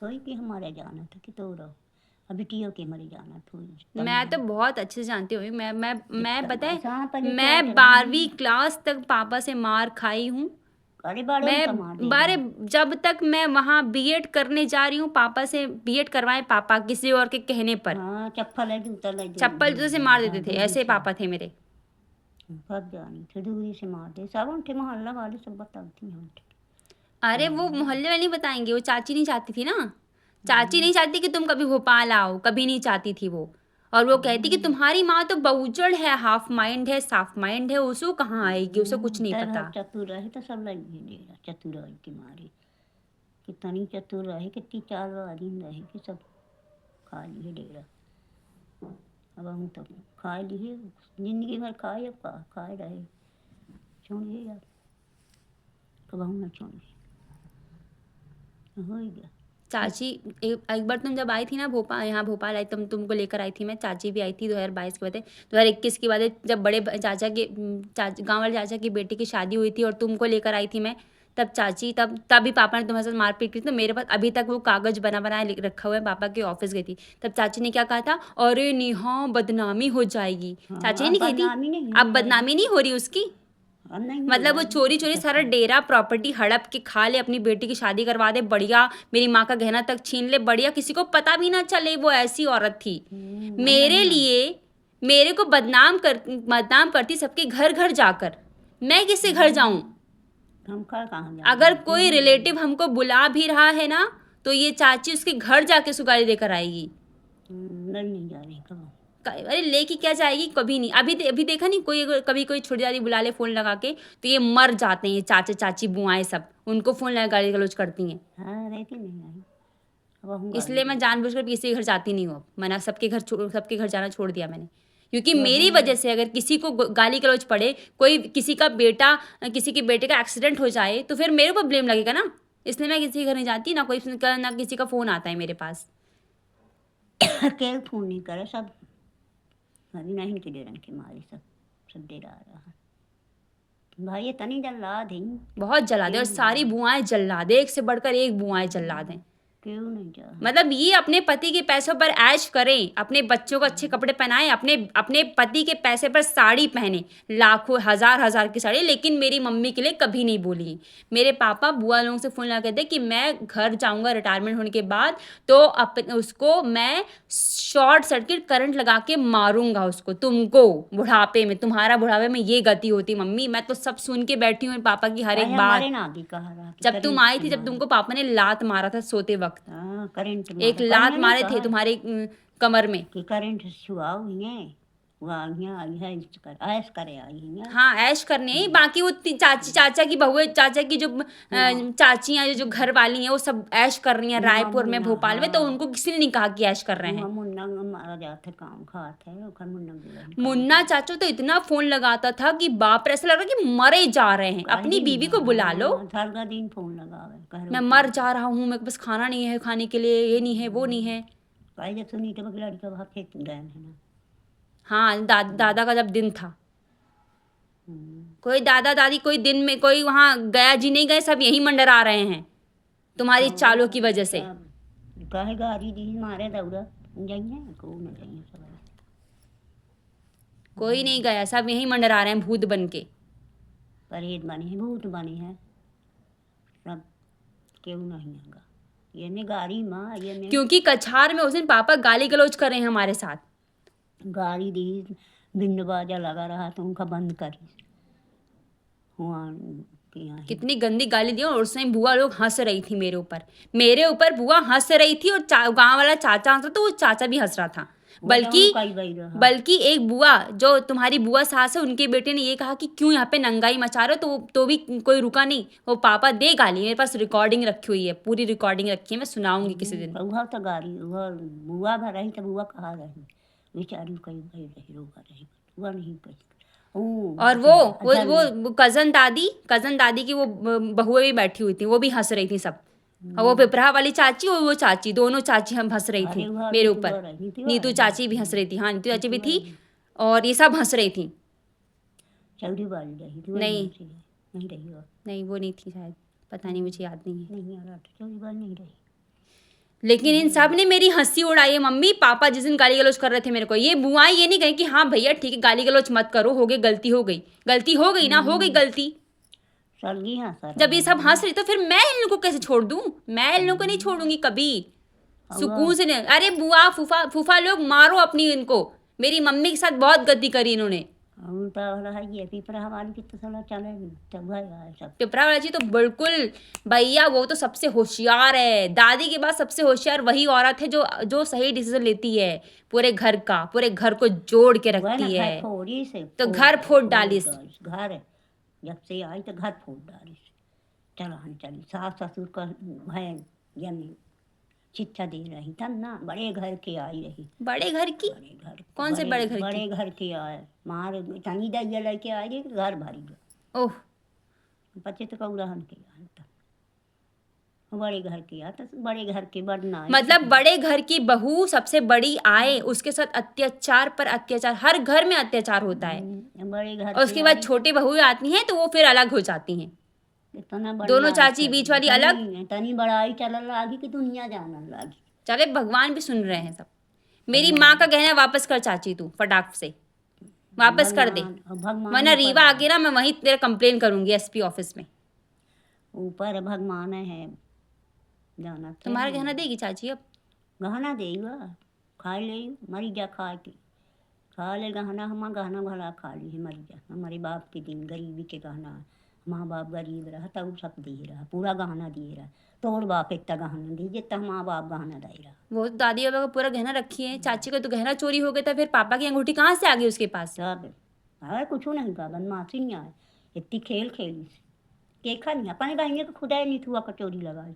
थोड़ी कि हमारे जाना था कि तो रहो अभी टियो के मरे जाना थोड़ी मैं तो बहुत अच्छे से जानती हूँ। मैं पता है, हाँ पहले तो मैं 12वीं क्लास तक पापा से मार खाई हूँ। अरे बड़े मैं कमा दे बारे जब तक मैं वहाँ बीएड करने जा रही हूँ, पापा से बीएड करवाए पापा किसी और के कहने पर। हाँ चप्पल है जूता ले चप्पल जूते से मार देते थे, ऐसे पापा थे मेरे। फट जानी थे दूरी से मार दे सब उनके मोहल्ला वाले सब बताती हैं उनके अरे वो मोहल्ले वाले नहीं बताएंगे, वो चाची नहीं चाहती थी ना। चाची नहीं चाहती कि तुम कभी भोपाल आओ, कभी नहीं चाहती थी वो। और वो कहती कि तुम्हारी माँ तो बहुजड़ है, हाफ माइंड है, साफ माइंड है, उसको कहाँ आएगी, उसे कुछ नहीं तेरा पता। चतुर रहे तो सब लगी देगा चतुराई की मारी कितनी चतुर रहे कितनी चालबाजी रहे कि सब खा लिए डेरा अब हम तो खा लिए जिंदगी भर खाए अब खाए रहे छोड़िए यार कब हम न छोड़िए हो ही गया चाची एक बार तुम जब आई थी ना भोपाल, यहाँ भोपाल आई, तुमको लेकर आई थी मैं, चाची भी आई थी 2022 के बाद, 2021 की बात है, जब बड़े चाचा के गाँव वाले चाचा की बेटी की शादी हुई थी और तुमको लेकर आई थी मैं। तब चाची, तभी पापा ने तुम्हारे साथ मारपीट की थी, तो मेरे पास अभी तक वो कागज बना बनाए रखा हुआ है, पापा के ऑफिस गई थी। तब चाची ने क्या कहा था, अरे नेहा बदनामी हो जाएगी, चाची ने अब नहीं कही थी। बदनामी नहीं अब हो जाएगी बदनामी नहीं हो रही उसकी, अब नहीं हो मतलब वो जाएगी चोरी चोरी सारा डेरा प्रॉपर्टी हड़प के खा ले, अपनी बेटी की शादी करवा दे बढ़िया, मेरी माँ का गहना तक छीन ले बढ़िया, किसी को पता भी ना चले वो ऐसी औरत थी। अब मेरे नहीं हो लिए मेरे को बदनाम करती सबके घर घर जाकर। मैं किसके घर जाऊं? हम कहाँ जाएंगे अगर तू कोई नहीं रिलेटिव जाएगी हमको बुला भी रहा है ना, तो ये चाची उसके घर जाके सुगारी देकर आएगी। नहीं जा रही कब अरे लेके क्या जाएगी, कभी नहीं। अभी देखा नहीं, कोई अगर कभी कोई छोटी दादी बुला ले फोन लगा के, तो ये मर जाते हैं, चाचे चाची बुआएं सब उनको फोन लगा गाली गलौज करती हैं। हाँ रहती नहीं आई अब हम गाली इसलिए मैं देते जानबूझकर किसी के घर जाती नहीं हूँ अब। मैंने सबके घर जाना छोड़ दिया मैंने, क्योंकि अब मेरी हम वजह से अगर किसी को गाली गलौज पड़े, कोई किसी का बेटा, किसी के बेटे का एक्सीडेंट हो जाए, तो फिर मेरे ऊपर ब्लेम लगेगा ना। इसलिए मैं किसी के घर नहीं जाती, ना किसी का फ़ोन आता है मेरे पास। केव फोन नहीं करे सब अभी नहीं के डेरन के मारे सब सब डेरा आ रहा है भाई ये तनी जल्लाद है बहुत जल्लाद है, और केव सारी बुआएं जल्लाद है, एक से बढ़कर एक बुआएं जल्लाद हैं। केव नहीं जा मतलब ये अपने पति के पैसों पर ऐश करें, अपने बच्चों को अच्छे कपड़े पहनाएं, अपने अपने पति के पैसे पर साड़ी पहने, लाखों हजार हजार की साड़ी, लेकिन मेरी मम्मी के लिए कभी नहीं बोली। मेरे पापा बुआ लोगों से फोन लगा कहते कि मैं घर जाऊंगा रिटायरमेंट होने के बाद, तो उसको मैं शॉर्ट सर्किट करंट लगा के मारूंगा उसको, तुमको बुढ़ापे में, तुम्हारा बुढ़ापे में ये गति होती मम्मी। मैं तो सब सुन के बैठी हूँ पापा की हर एक हमारे बात। ना भी कहा रहा कि जब तुम करंट आई से थी, जब मारा तुमको पापा ने लात मारा था सोते वक्त, हाँ करंट एक मारा लात कहीं नहीं मारे थे कहा तुम्हारे कमर में। कि करंट छुआओ ही वहाँ यहाँ आई है ऐस करे आई है हाँ ऐश करने ही, बाकी वो चाचा की बहू, चाचा की जो चाची हैं, जो घर वाली हैं, वो सब ऐश कर रही हैं हुआ रायपुर में, मुन्ना भोपाल में, तो हाँ उनको किसी ने नहीं कहा कि ऐश कर रहे हुआ हैं। मुन्ना मारा जाता काम खाते है ओखर मुन्ना बुलाई काम मुन्ना चाचू तो इतना फोन लगाता था कि बाप रे, ऐसा लग रहा कि मरे जा रहे हैं। कह अपनी दिन बीवी को बुला लो, हर का दिन फोन लगावे कह मैं रोटी मर जा रहा हूँ, मेरे पास खाना नहीं है खाने के लिए, ये नहीं है वो नहीं है। कह जब सुनी तो लड़की का भाग खेत गए है ना हाँ दादा का जब दिन था, हम्म, कोई दादा दादी कोई दिन में कोई वहाँ गया जी नहीं गए, सब यहीं मंडरा रहे हैं तुम्हारी चालों की वजह से। सब कहे गाड़ी दी मारे दौड़ा जाइए को न जाइए सब कोई नहीं गया, सब यहीं मंडरा रहे हैं भूत बन के। परेद बनी है भूत बनी है सब क्यों नहीं होगा ये ने गाड़ी माँ ये ने क्योंकि कछार में उस दिन पापा गाली गलौज कर रहे हैं हमारे साथ। गाड़ी दी बिंद बाजा लगा रहा तो उनका बंद करी हुआ कि यहाँ ही कितनी गंदी गाली दी, और उस टाइम बुआ लोग हंस रही थी मेरे ऊपर बुआ हंस रही थी, और गांव वाला चाचा हंस रहा, तो वो चाचा भी हंस रहा था। वो तो बल्कि कई गई रहा बल्कि एक बुआ, जो तुम्हारी बुआ सास है, उनके बेटे ने ये कहा कि क्यों यहाँ पे नंगाई मचा रहे हो, तो भी कोई रुका नहीं। वो पापा दे गाली, मेरे पास रिकॉर्डिंग रखी हुई है, पूरी रिकॉर्डिंग रखी है, मैं सुनाऊंगी किसी दिन। वह तो गाड़ी वह बुआ भर रही तो बुआ कहा रही बेचारी कई गई रही रोगा रही वह नहीं कही और वो कजन दादी की वो बहुएं भी बैठी हुई थी, वो भी हंस रही थी सब। और वो पिपरा वाली चाची और वो चाची, दोनों चाची हम हंस रही थी अरे वह मेरे नीतू ऊपर। रही नीतू नीतू रही चाची भी हंस रही थी, हाँ नीतू चाची भी नीतू थी, रही और ये सब हंस रही थी। चौड़ी वाली रही थी नहीं नहीं रही वो नहीं, वो नहीं थी शायद, पता नहीं, मुझे याद नहीं है। नहीं आ रहा चौड़ी वाली नहीं रही लेकिन इन सब ने मेरी हंसी उड़ाई है मम्मी। पापा जिस दिन गाली गलौज कर रहे थे मेरे को, ये बुआएं ये नहीं कहीं कि हाँ भैया ठीक है गाली गलौज मत करो, हो गई गलती, हो गई गलती, हो गई ना, हो गई गलती। सलगी हाँ सर जब ये सब हंस रही तो फिर मैं इन लोगों को कैसे छोड़ दूं? मैं इन लोगों को नहीं छोड़ूंगी कभी, सुकून से नहीं। अरे बुआ फूफा फूफा लोग मारो अपनी इनको, मेरी मम्मी के साथ बहुत गद्दी करी इन्होंने। उल्टा वाला है ये पीपरा हमारी की तो साला चले तब भाई आए सब। पिपरा वाला जी तो बिल्कुल भैया, वो तो सबसे होशियार है, दादी के बाद सबसे होशियार वही औरत है जो जो सही डिसीजन लेती है पूरे घर का, पूरे घर को जोड़ के वह ना रखती है। घर फोड़ी से तो घर फोड़ डालिस। घर जब से आई तो घर फोड़ डालिस। चला हम चली सास ससुर का भय जमी शिक्षा दे रही तब ना बड़े घर के आई रही। बड़े घर की? बड़े घर कौन से बड़े घर की? बड़े घर के आए मार तनी दैया लेके आई रही घर भरी गया। ओह, बच्चे तो कौरहन के आए तो बड़े घर के आए तो बड़े घर के बढ़ना मतलब बड़े घर की बहू सबसे बड़ी आए, उसके साथ अत्याचार पर अत्याचार, हर घर में अत्याचार होता है। बड़े घर और उसके बाद छोटी बहू आती हैं तो वो फिर अलग हो जाती हैं। इतना दोनों चाची बीच वाली अलग। तनी बड़ाई चलने लागी कि दुनिया जानने लागी। चले भगवान भी सुन रहे हैं सब। मेरी माँ का गहना वापस कर चाची, तू फटाक से वापस कर दे, वरना रीवा आके ना मैं वहीं तेरा कंप्लेन करूंगी एसपी ऑफिस में। ऊपर भगवान है जाना। तुम्हारा गहना देगी चाची अब? गहना देगा खा ले मरी जा खा के खा ले गहना। हम गहना भला खा ली है मरी जा। हमारे बाप के दिन गरीबी के गहना माँ बाप गरीब रहा तब सब दे रहा पूरा गहना दिए रहा। तोड़ बाप इतना गहना दी जितना माँ बाप गहना दे रहा। वो दादी बाबा का पूरा गहना रखी है, चाची का तो गहना चोरी हो गया था, फिर पापा की अंगूठी कहाँ से आ गई उसके पास? सब अरे कुछ नहीं का बदमाशी नहीं आए इतनी खेल खेली देखा नहीं अपने बहने को खुदा नहीं हुआ कचौरी लगाई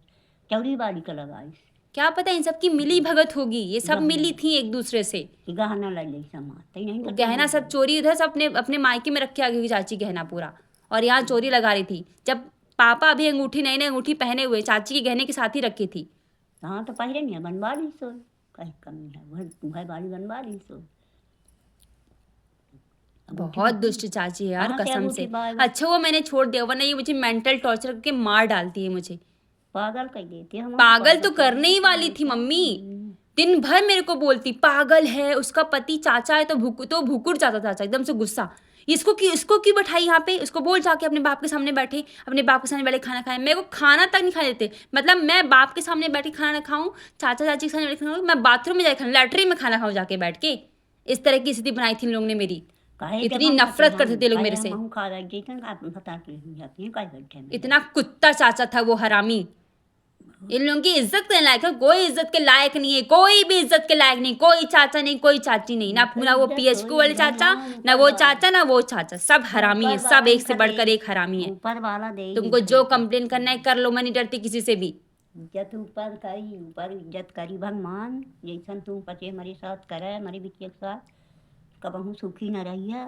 चौरी बाड़ी का लगाई। क्या पता इन सब की मिली भगत होगी, ये सब मिली थी एक दूसरे से। गहना ला ले समाते नहीं तो गहना सब चोरी उधर सब अपने अपने मायके में रख के आ गई चाची गहना पूरा, और यहाँ चोरी लगा रही थी। जब पापा अभी अंगूठी नई नई अंगूठी पहने हुए चाची के गहने के साथ ही रखी थी। हाँ तो पहले नहीं बनवा ली सो कहीं कमी है भाई बाड़ी बनवा ली सो। बहुत दुष्ट चाची है यार कसम से। अच्छा वो मैंने छोड़ दिया, वरना ये मुझे मेंटल टॉर्चर करके मार डालती है मुझे। पागल कर देती है। पागल तो करने ही वाली थी मम्मी, दिन भर मेरे को बोलती पागल है, उसका पति चाचा है तो भुकुर जाता चाचा एकदम से गुस्सा। इसको क्यों बैठाई यहाँ पे, इसको बोल जाके अपने बाप के सामने बैठे, अपने बाप के सामने बैठे खाना खाए। मेरे को खाना तक नहीं खा देते, मतलब मैं बाप के सामने बैठी खाना ना खाऊं, चाचा चाची के सामने बैठे खाना, मैं बाथरूम में जाके खाना, लैटरिन में खाना खाऊं जाके बैठ के। इस तरह की स्थिति बनाई थी इन लोगों ने मेरी। इतनी नफरत करते थे लोग मेरे से। इतना कुत्ता चाचा था वो हरामी। इन लोगों की इज्जत के लायक है, कोई इज्जत के लायक नहीं है, कोई भी इज्जत के लायक नहीं, कोई चाचा नहीं, कोई चाची नहीं, ना वो पीएचक्यू वाले चाचा, ना वो चाचा, ना वो चाचा, सब हरामी है, सब एक से बढ़कर एक हरामी है। ऊपर वाला दे तुमको जो कंप्लेन करना है कर लो, मैं नहीं डरती किसी से भी। इज्जत ऊपर करी, ऊपर इज्जत करी भगवान जैसन तुम पचे हमारे साथ करे हमारे बिटिया के साथ कबहू सुखी न रही है,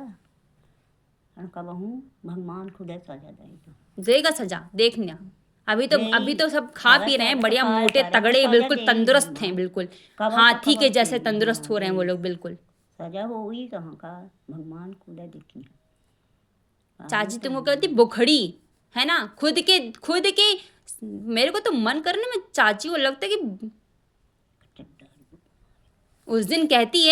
कबहू भगवान खुद सजा देगा सजा। देखना अभी तो सब खा पी रहे हैं बढ़िया, मोटे तगड़े बिल्कुल तंदुरुस्त हैं, बिल्कुल हाथी के जैसे तंदुरुस्त हो रहे हैं वो लोग बिल्कुल। सजा होगी कहाँ का भगवान खुद देखी। चाची तुमको कहती बुखड़ी है ना, खुद के मेरे को तो मन करने में चाची को लगता है कि उस दिन कहती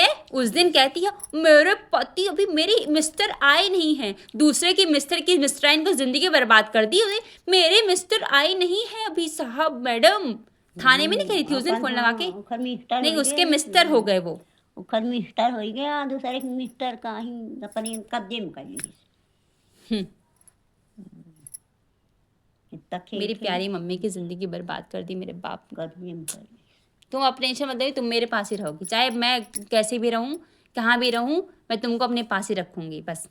है मेरे पति अभी मेरी मिस्टर आए नहीं हैं, दूसरे की मिस्टराइन को जिंदगी बर्बाद कर दी उन्हें, मेरे मिस्टर आए नहीं हैं अभी साहब। मैडम थाने में नहीं कही थी उस दिन फोन लगा के? नहीं उसके मिस्टर हो गए, वो मिस्टर हो गया, दूसरे मिस्टर का ही अपने कब्जे में कर ली। मेरी प्यारी मम्मी की जिंदगी बर्बाद कर दी मेरे बाप कब्जे में कर ली। तुम अपने टेंशन मत लो, तुम मेरे पास ही रहोगी, चाहे मैं कैसे भी रहूं, कहाँ भी रहूं, मैं तुमको अपने पास ही रखूंगी बस।